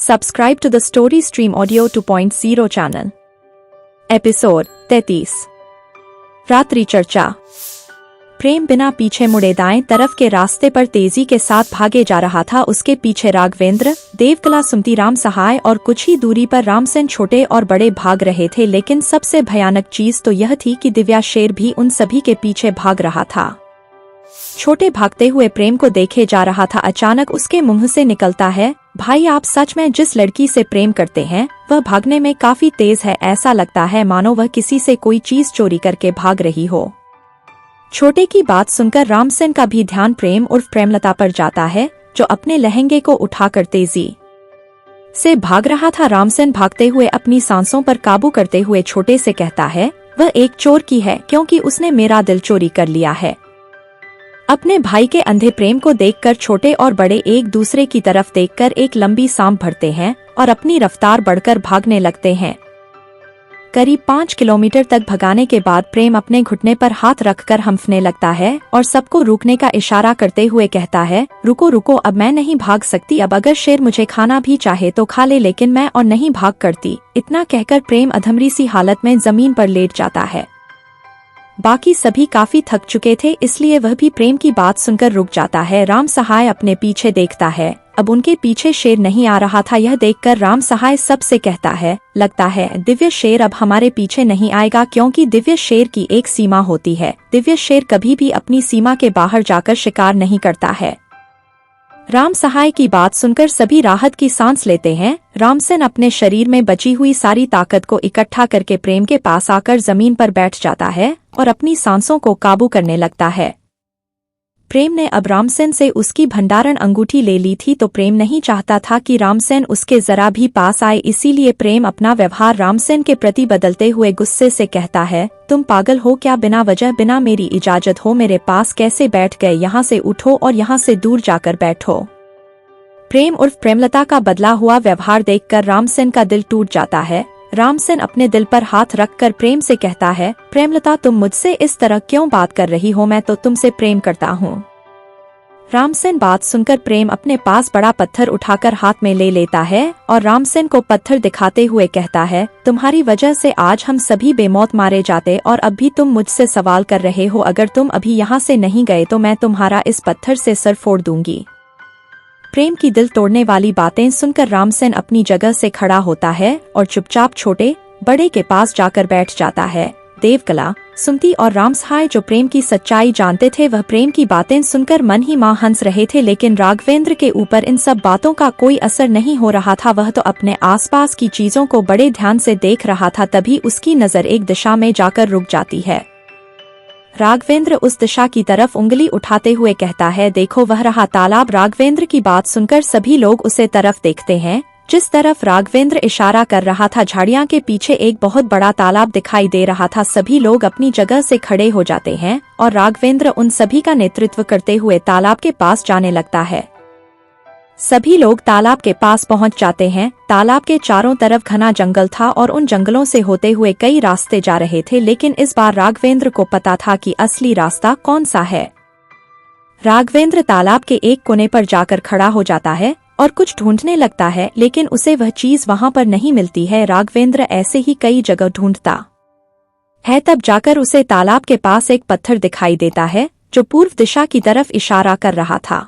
Subscribe to the Story Stream Audio 2.0 channel. Episode 33। रात्रि चर्चा। प्रेम बिना पीछे मुड़े दाएं तरफ के रास्ते पर तेजी के साथ भागे जा रहा था। उसके पीछे राघवेंद्र, देवकला, सुमति, राम सहाय और कुछ ही दूरी पर रामसेन छोटे और बड़े भाग रहे थे। लेकिन सबसे भयानक चीज तो यह थी कि दिव्या शेर भी उन सभी के पीछे भाग रहा था। छोटे भागते हुए प्रेम को देखे जा रहा था। अचानक उसके मुंह से निकलता है, भाई आप सच में जिस लड़की से प्रेम करते हैं वह भागने में काफी तेज है। ऐसा लगता है मानो वह किसी से कोई चीज चोरी करके भाग रही हो। छोटे की बात सुनकर रामसेन का भी ध्यान प्रेम उर्फ प्रेमलता पर जाता है, जो अपने लहंगे को उठाकर तेजी से भाग रहा था। रामसेन भागते हुए अपनी सांसों पर काबू करते हुए छोटे से कहता है, वह एक चोर की है क्योंकि उसने मेरा दिल चोरी कर लिया है। अपने भाई के अंधे प्रेम को देखकर छोटे और बड़े एक दूसरे की तरफ देखकर एक लंबी सांस भरते हैं और अपनी रफ्तार बढ़कर भागने लगते हैं। करीब 5 किलोमीटर तक भगाने के बाद प्रेम अपने घुटने पर हाथ रखकर हंफने लगता है और सबको रुकने का इशारा करते हुए कहता है, रुको रुको, अब मैं नहीं भाग सकती। अब अगर शेर मुझे खाना भी चाहे तो खा ले, लेकिन मैं और नहीं भाग करती। इतना कहकर प्रेम अधमरी सी हालत में जमीन पर लेट जाता है। बाकी सभी काफी थक चुके थे, इसलिए वह भी प्रेम की बात सुनकर रुक जाता है। राम सहाय अपने पीछे देखता है। अब उनके पीछे शेर नहीं आ रहा था। यह देखकर राम सहाय सबसे कहता है, लगता है दिव्य शेर अब हमारे पीछे नहीं आएगा, क्योंकि दिव्य शेर की एक सीमा होती है। दिव्य शेर कभी भी अपनी सीमा के बाहर जाकर शिकार नहीं करता है। राम सहाय की बात सुनकर सभी राहत की सांस लेते हैं। रामसेन अपने शरीर में बची हुई सारी ताकत को इकट्ठा करके प्रेम के पास आकर जमीन पर बैठ जाता है और अपनी सांसों को काबू करने लगता है। प्रेम ने अब रामसेन से उसकी भंडारण अंगूठी ले ली थी, तो प्रेम नहीं चाहता था कि रामसेन उसके जरा भी पास आए। इसीलिए प्रेम अपना व्यवहार रामसेन के प्रति बदलते हुए गुस्से से कहता है, तुम पागल हो क्या? बिना वजह, बिना मेरी इजाजत हो मेरे पास कैसे बैठ गए? यहाँ से उठो और यहाँ से दूर जाकर बैठो। प्रेम उर्फ प्रेमलता का बदला हुआ व्यवहार देखकर रामसेन का दिल टूट जाता है। रामसेन अपने दिल पर हाथ रखकर प्रेम से कहता है, प्रेमलता तुम मुझसे इस तरह क्यों बात कर रही हो? मैं तो तुमसे प्रेम करता हूँ। रामसेन बात सुनकर प्रेम अपने पास बड़ा पत्थर उठाकर हाथ में ले लेता है और रामसेन को पत्थर दिखाते हुए कहता है, तुम्हारी वजह से आज हम सभी बेमौत मारे जाते और अब भी तुम मुझसे सवाल कर रहे हो। अगर तुम अभी यहाँ से नहीं गए तो मैं तुम्हारा इस पत्थर से सर फोड़ दूंगी। प्रेम की दिल तोड़ने वाली बातें सुनकर रामसेन अपनी जगह से खड़ा होता है और चुपचाप छोटे बड़े के पास जाकर बैठ जाता है। देवकला, सुमति और राम सहाय जो प्रेम की सच्चाई जानते थे, वह प्रेम की बातें सुनकर मन ही मां हंस रहे थे। लेकिन राघवेंद्र के ऊपर इन सब बातों का कोई असर नहीं हो रहा था। वह तो अपने आसपास की चीजों को बड़े ध्यान से देख रहा था। तभी उसकी नजर एक दिशा में जाकर रुक जाती है। राघवेंद्र उस दिशा की तरफ उंगली उठाते हुए कहता है, देखो वह रहा तालाब। राघवेंद्र की बात सुनकर सभी लोग उसे तरफ देखते हैं। जिस तरफ राघवेंद्र इशारा कर रहा था, झाड़ियां के पीछे एक बहुत बड़ा तालाब दिखाई दे रहा था। सभी लोग अपनी जगह से खड़े हो जाते हैं और राघवेंद्र उन सभी का नेतृत्व करते हुए तालाब के पास जाने लगता है। सभी लोग तालाब के पास पहुंच जाते हैं। तालाब के चारों तरफ घना जंगल था और उन जंगलों से होते हुए कई रास्ते जा रहे थे। लेकिन इस बार राघवेंद्र को पता था कि असली रास्ता कौन सा है। राघवेंद्र तालाब के एक कोने पर जाकर खड़ा हो जाता है और कुछ ढूंढने लगता है, लेकिन उसे वह चीज वहां पर नहीं मिलती है। राघवेंद्र ऐसे ही कई जगह ढूंढता है, तब जाकर उसे तालाब के पास एक पत्थर दिखाई देता है जो पूर्व दिशा की तरफ इशारा कर रहा था।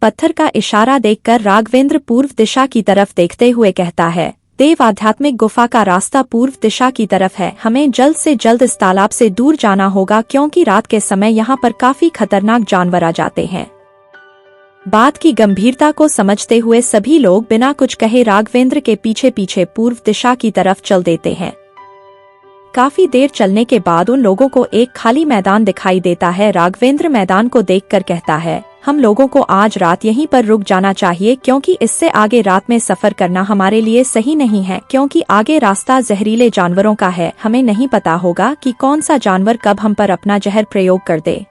पत्थर का इशारा देखकर राघवेंद्र पूर्व दिशा की तरफ देखते हुए कहता है, देव आध्यात्मिक गुफा का रास्ता पूर्व दिशा की तरफ है। हमें जल्द से जल्द इस तालाब से दूर जाना होगा, क्योंकि रात के समय यहाँ पर काफी खतरनाक जानवर आ जाते हैं। बात की गंभीरता को समझते हुए सभी लोग बिना कुछ कहे राघवेंद्र के पीछे पीछे पूर्व दिशा की तरफ चल देते हैं। काफी देर चलने के बाद उन लोगों को एक खाली मैदान दिखाई देता है। राघवेंद्र मैदान को देखकर कहता है, हम लोगों को आज रात यहीं पर रुक जाना चाहिए, क्योंकि इससे आगे रात में सफर करना हमारे लिए सही नहीं है, क्योंकि आगे रास्ता जहरीले जानवरों का है। हमें नहीं पता होगा कि कौन सा जानवर कब हम पर अपना जहर प्रयोग कर दे।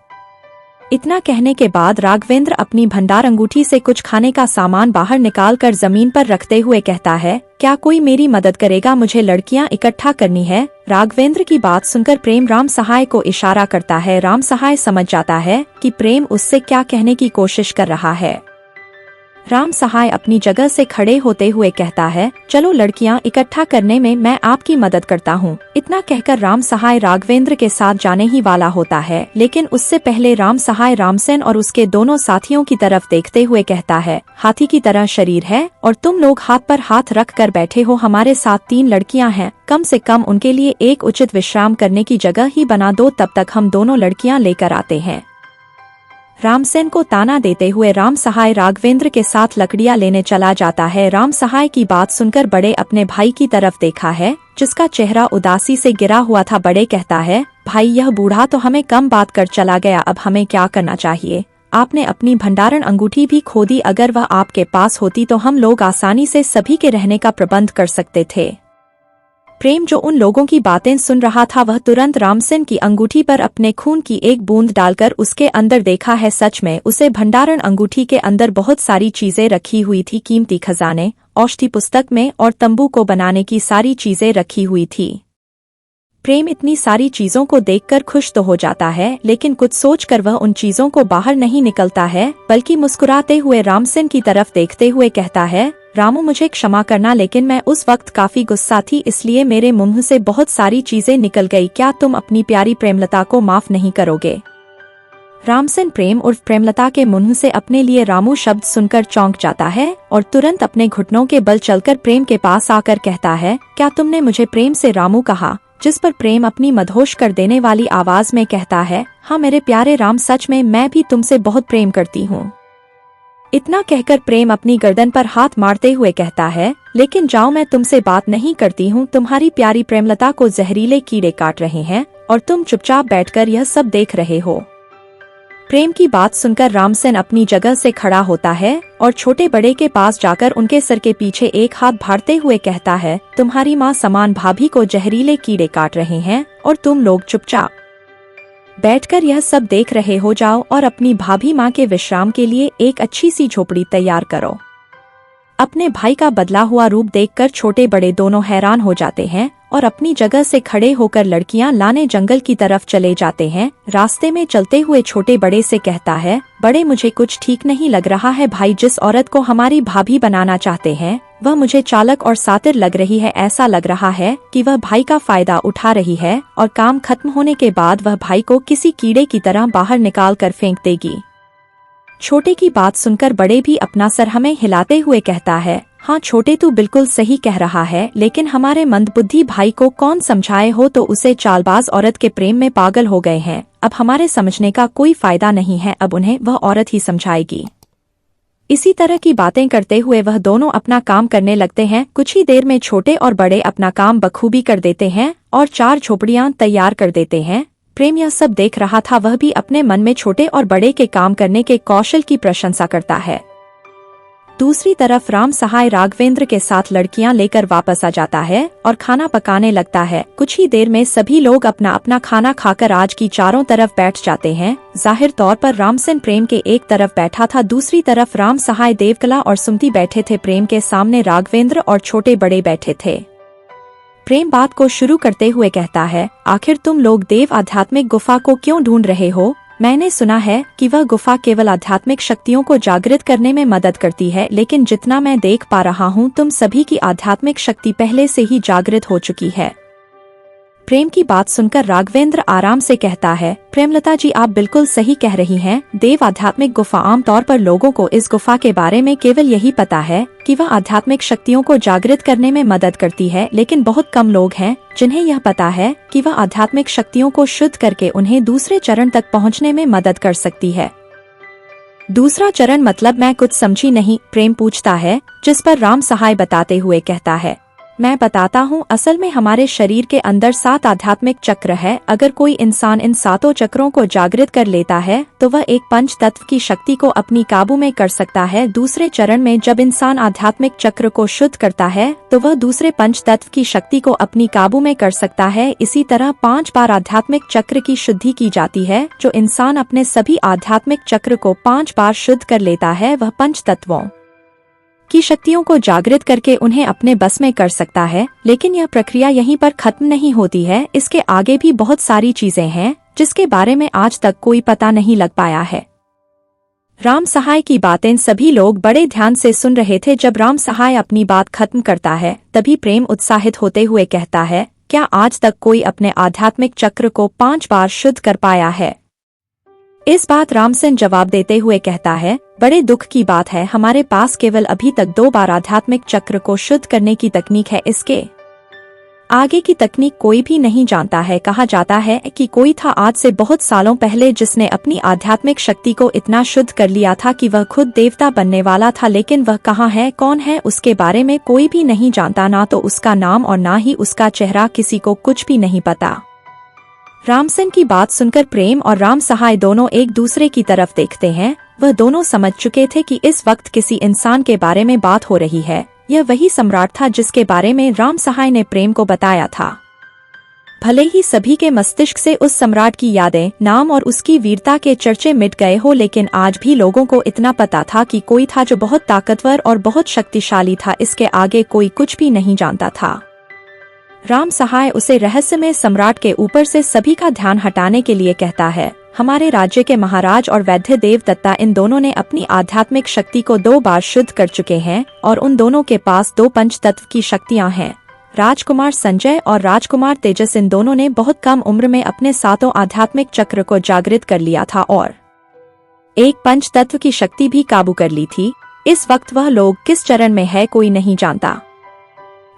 इतना कहने के बाद राघवेंद्र अपनी भंडार अंगूठी से कुछ खाने का सामान बाहर निकालकर जमीन पर रखते हुए कहता है, क्या कोई मेरी मदद करेगा? मुझे लड़कियां इकट्ठा करनी है। राघवेंद्र की बात सुनकर प्रेम राम सहाय को इशारा करता है। राम सहाय समझ जाता है कि प्रेम उससे क्या कहने की कोशिश कर रहा है। राम सहाय अपनी जगह से खड़े होते हुए कहता है, चलो लड़कियां इकट्ठा करने में मैं आपकी मदद करता हूँ। इतना कहकर राम सहाय राघवेंद्र के साथ जाने ही वाला होता है, लेकिन उससे पहले राम सहाय रामसेन और उसके दोनों साथियों की तरफ देखते हुए कहता है, हाथी की तरह शरीर है और तुम लोग हाथ पर हाथ रख कर बैठे हो। हमारे साथ 3 लड़कियां हैं, कम से कम उनके लिए एक उचित विश्राम करने की जगह ही बना दो, तब तक हम दोनों लड़कियां लेकर आते हैं। रामसेन को ताना देते हुए राम सहाय राघवेंद्र के साथ लकड़ियां लेने चला जाता है। राम सहाय की बात सुनकर बड़े अपने भाई की तरफ देखा है, जिसका चेहरा उदासी से गिरा हुआ था। बड़े कहता है, भाई यह बूढ़ा तो हमें कम बात कर चला गया, अब हमें क्या करना चाहिए? आपने अपनी भंडारण अंगूठी भी खो दी, अगर वह आपके पास होती तो हम लोग आसानी से सभी के रहने का प्रबंध कर सकते थे। प्रेम जो उन लोगों की बातें सुन रहा था, वह तुरंत रामसेन की अंगूठी पर अपने खून की एक बूंद डालकर उसके अंदर देखा है। सच में उसे भंडारण अंगूठी के अंदर बहुत सारी चीजें रखी हुई थी, कीमती खजाने, औषधि पुस्तक में और तंबू को बनाने की सारी चीजें रखी हुई थी। प्रेम इतनी सारी चीजों को देखकर खुश तो हो जाता है, लेकिन कुछ सोचकर वह उन चीजों को बाहर नहीं निकलता है, बल्कि मुस्कुराते हुए रामसेन की तरफ देखते हुए कहता है, रामू मुझे क्षमा करना, लेकिन मैं उस वक्त काफी गुस्सा थी, इसलिए मेरे मुंह से बहुत सारी चीजें निकल गई। क्या तुम अपनी प्यारी प्रेमलता को माफ नहीं करोगे? रामसेन प्रेम उर्फ प्रेमलता के मुंह से अपने लिए रामू शब्द सुनकर चौंक जाता है और तुरंत अपने घुटनों के बल चलकर प्रेम के पास आकर कहता है, क्या तुमने मुझे प्रेम से रामू कहा? जिस पर प्रेम अपनी मदहोश कर देने वाली आवाज में कहता है, हाँ मेरे प्यारे राम, सच में मैं भी तुमसे बहुत प्रेम करती हूँ। इतना कहकर प्रेम अपनी गर्दन पर हाथ मारते हुए कहता है, लेकिन जाओ, मैं तुमसे बात नहीं करती हूँ। तुम्हारी प्यारी प्रेमलता को जहरीले कीड़े काट रहे हैं और तुम चुपचाप बैठकर यह सब देख रहे हो। प्रेम की बात सुनकर रामसेन अपनी जगह से खड़ा होता है और छोटे बड़े के पास जाकर उनके सर के पीछे एक हाथ भाड़ते हुए कहता है, तुम्हारी माँ समान भाभी को जहरीले कीड़े काट रहे हैं और तुम लोग चुपचाप बैठकर यह सब देख रहे हो। जाओ और अपनी भाभी माँ के विश्राम के लिए एक अच्छी सी झोपड़ी तैयार करो। अपने भाई का बदला हुआ रूप देखकर छोटे बड़े दोनों हैरान हो जाते हैं और अपनी जगह से खड़े होकर लड़कियां लाने जंगल की तरफ चले जाते हैं। रास्ते में चलते हुए छोटे बड़े से कहता है, बड़े मुझे कुछ ठीक नहीं लग रहा है भाई, जिस औरत को हमारी भाभी बनाना चाहते हैं वह मुझे चालक और सातिर लग रही है। ऐसा लग रहा है कि वह भाई का फायदा उठा रही है और काम खत्म होने के बाद वह भाई को किसी कीड़े की तरह बाहर निकाल कर फेंक देगी। छोटे की बात सुनकर बड़े भी अपना सर हमें हिलाते हुए कहता है, हाँ छोटे तू बिल्कुल सही कह रहा है, लेकिन हमारे मंदबुद्धि भाई को कौन समझाए हो तो उसे चालबाज औरत के प्रेम में पागल हो गए हैं। अब हमारे समझने का कोई फायदा नहीं है, अब उन्हें वह औरत ही समझाएगी। इसी तरह की बातें करते हुए वह दोनों अपना काम करने लगते हैं। कुछ ही देर में छोटे और बड़े अपना काम बखूबी कर देते हैं और 4 झोपड़ियां तैयार कर देते हैं। प्रेम यह सब देख रहा था, वह भी अपने मन में छोटे और बड़े के काम करने के कौशल की प्रशंसा करता है। दूसरी तरफ राम सहाय राघवेंद्र के साथ लड़कियां लेकर वापस आ जाता है और खाना पकाने लगता है। कुछ ही देर में सभी लोग अपना अपना खाना खाकर आज की चारों तरफ बैठ जाते हैं। जाहिर तौर पर रामसेन प्रेम के एक तरफ बैठा था, दूसरी तरफ राम सहाय देवकला और सुमति बैठे थे। प्रेम के सामने राघवेंद्र और छोटे बड़े बैठे थे। प्रेम बात को शुरू करते हुए कहता है, आखिर तुम लोग देव आध्यात्मिक गुफा को क्यों ढूंढ रहे हो? मैंने सुना है कि वह गुफा केवल आध्यात्मिक शक्तियों को जागृत करने में मदद करती है, लेकिन जितना मैं देख पा रहा हूँ तुम सभी की आध्यात्मिक शक्ति पहले से ही जागृत हो चुकी है। प्रेम की बात सुनकर राघवेंद्र आराम से कहता है, प्रेमलता जी आप बिल्कुल सही कह रही हैं। देव आध्यात्मिक गुफा, आमतौर पर लोगों को इस गुफा के बारे में केवल यही पता है कि वह आध्यात्मिक शक्तियों को जागृत करने में मदद करती है, लेकिन बहुत कम लोग हैं जिन्हें यह पता है कि वह आध्यात्मिक शक्तियों को शुद्ध करके उन्हें दूसरे चरण तक पहुँचने में मदद कर सकती है। दूसरा चरण मतलब मैं कुछ समझी नहीं, प्रेम पूछता है, जिस पर राम सहाय बताते हुए कहता है, मैं बताता हूँ। असल में हमारे शरीर के अंदर 7 आध्यात्मिक चक्र है। अगर कोई इंसान इन 7 चक्रों को जागृत कर लेता है तो वह एक पंच तत्व की शक्ति को अपनी काबू में कर सकता है। दूसरे चरण में जब इंसान आध्यात्मिक चक्र को शुद्ध करता है तो वह दूसरे पंच तत्व की शक्ति को अपनी काबू में कर सकता है। इसी तरह 5 बार आध्यात्मिक चक्र की शुद्धि की जाती है। जो इंसान अपने सभी आध्यात्मिक चक्र को 5 बार शुद्ध कर लेता है वह पंच तत्वों की शक्तियों को जागृत करके उन्हें अपने बस में कर सकता है। लेकिन यह प्रक्रिया यहीं पर खत्म नहीं होती है, इसके आगे भी बहुत सारी चीजें हैं जिसके बारे में आज तक कोई पता नहीं लग पाया है। राम सहाय की बातें सभी लोग बड़े ध्यान से सुन रहे थे। जब राम सहाय अपनी बात खत्म करता है तभी प्रेम उत्साहित होते हुए कहता है, क्या आज तक कोई अपने आध्यात्मिक चक्र को 5 बार शुद्ध कर पाया है? इस बात रामसेन जवाब देते हुए कहता है, बड़े दुख की बात है, हमारे पास केवल अभी तक 2 बार आध्यात्मिक चक्र को शुद्ध करने की तकनीक है। इसके आगे की तकनीक कोई भी नहीं जानता है। कहा जाता है कि कोई था आज से बहुत सालों पहले जिसने अपनी आध्यात्मिक शक्ति को इतना शुद्ध कर लिया था कि वह खुद देवता बनने वाला था, लेकिन वह कहाँ है, कौन है, उसके बारे में कोई भी नहीं जानता, ना तो उसका नाम और ना ही उसका चेहरा, किसी को कुछ भी नहीं पता। रामसेन की बात सुनकर प्रेम और राम सहाय दोनों एक दूसरे की तरफ देखते हैं। वह दोनों समझ चुके थे कि इस वक्त किसी इंसान के बारे में बात हो रही है। यह वही सम्राट था जिसके बारे में राम सहाय ने प्रेम को बताया था। भले ही सभी के मस्तिष्क से उस सम्राट की यादें, नाम और उसकी वीरता के चर्चे मिट गए हो, लेकिन आज भी लोगों को इतना पता था कि कोई था जो बहुत ताकतवर और बहुत शक्तिशाली था। इसके आगे कोई कुछ भी नहीं जानता था। राम सहाय उसे रहस्यमय सम्राट के ऊपर से सभी का ध्यान हटाने के लिए कहता है, हमारे राज्य के महाराज और वैद्य देव दत्ता इन दोनों ने अपनी आध्यात्मिक शक्ति को 2 बार शुद्ध कर चुके हैं और उन दोनों के पास 2 पंच तत्व की शक्तियां हैं। राजकुमार संजय और राजकुमार तेजस इन दोनों ने बहुत कम उम्र में अपने 7 आध्यात्मिक चक्र को जागृत कर लिया था और एक पंच तत्व की शक्ति भी काबू कर ली थी। इस वक्त वह लोग किस चरण में है कोई नहीं जानता।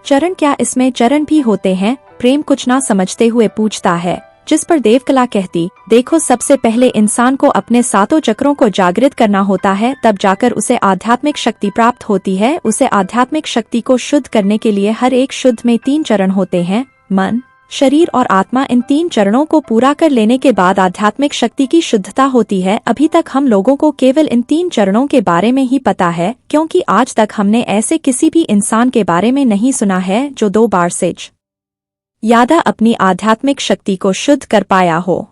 चरण क्या, इसमें चरण भी होते हैं? प्रेम कुछ ना समझते हुए पूछता है, जिस पर देवकला कहती, देखो सबसे पहले इंसान को अपने 7 चक्रों को जागृत करना होता है, तब जाकर उसे आध्यात्मिक शक्ति प्राप्त होती है। उसे आध्यात्मिक शक्ति को शुद्ध करने के लिए हर एक शुद्ध में 3 चरण होते हैं, मन, शरीर और आत्मा। इन 3 चरणों को पूरा कर लेने के बाद आध्यात्मिक शक्ति की शुद्धता होती है। अभी तक हम लोगों को केवल इन 3 चरणों के बारे में ही पता है, क्योंकि आज तक हमने ऐसे किसी भी इंसान के बारे में नहीं सुना है जो 2 बार से ज्यादा अपनी आध्यात्मिक शक्ति को शुद्ध कर पाया हो।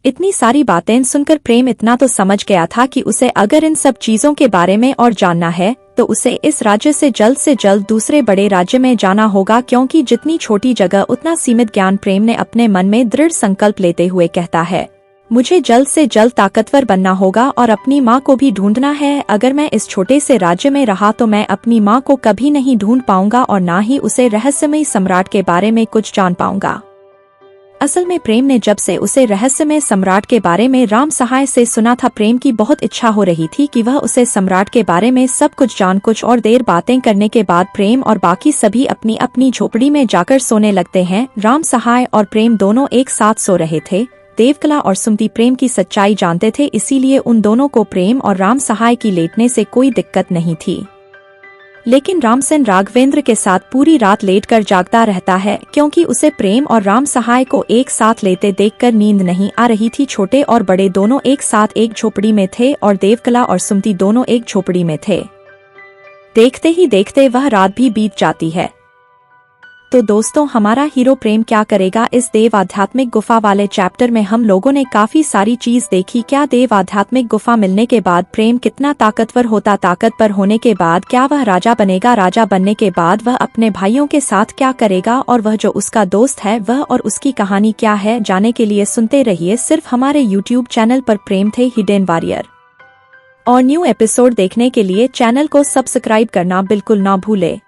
इतनी सारी बातें सुनकर प्रेम इतना तो समझ गया था कि उसे अगर इन सब चीजों के बारे में और जानना है तो उसे इस राज्य से जल्द दूसरे बड़े राज्य में जाना होगा, क्योंकि जितनी छोटी जगह उतना सीमित ज्ञान। प्रेम ने अपने मन में दृढ़ संकल्प लेते हुए कहता है, मुझे जल्द से जल्द ताकतवर बनना होगा और अपनी माँ को भी ढूंढना है। अगर मैं इस छोटे से राज्य में रहा तो मैं अपनी माँ को कभी नहीं ढूंढ पाऊंगा और ना ही उसे रहस्यमय सम्राट के बारे में कुछ जान पाऊंगा। असल में प्रेम ने जब से उसे रहस्यमय सम्राट के बारे में राम सहाय से सुना था, प्रेम की बहुत इच्छा हो रही थी कि वह उसे सम्राट के बारे में सब कुछ जान। कुछ और देर बातें करने के बाद प्रेम और बाकी सभी अपनी अपनी झोपड़ी में जाकर सोने लगते हैं। राम सहाय और प्रेम दोनों एक साथ सो रहे थे। देवकला और सुमति प्रेम की सच्चाई जानते थे, इसीलिए उन दोनों को प्रेम और राम सहाय की लेटने से कोई दिक्कत नहीं थी। लेकिन रामसेन राघवेंद्र के साथ पूरी रात लेटकर जागता रहता है, क्योंकि उसे प्रेम और राम सहाय को एक साथ लेते देखकर नींद नहीं आ रही थी। छोटे और बड़े दोनों एक साथ एक झोपड़ी में थे और देवकला और सुमति दोनों एक झोपड़ी में थे। देखते ही देखते वह रात भी बीत जाती है। तो दोस्तों, हमारा हीरो प्रेम क्या करेगा? इस देव आध्यात्मिक गुफा वाले चैप्टर में हम लोगों ने काफी सारी चीज देखी। क्या देव आध्यात्मिक गुफा मिलने के बाद प्रेम कितना ताकतवर होता? ताकतवर होने के बाद क्या वह राजा बनेगा? राजा बनने के बाद वह अपने भाइयों के साथ क्या करेगा? और वह जो उसका दोस्त है वह और उसकी कहानी क्या है? जाने के लिए सुनते रहिए सिर्फ हमारे YouTube चैनल पर प्रेम थे हिडन वॉरियर। और न्यू एपिसोड देखने के लिए चैनल को सब्सक्राइब करना बिल्कुल ना भूले।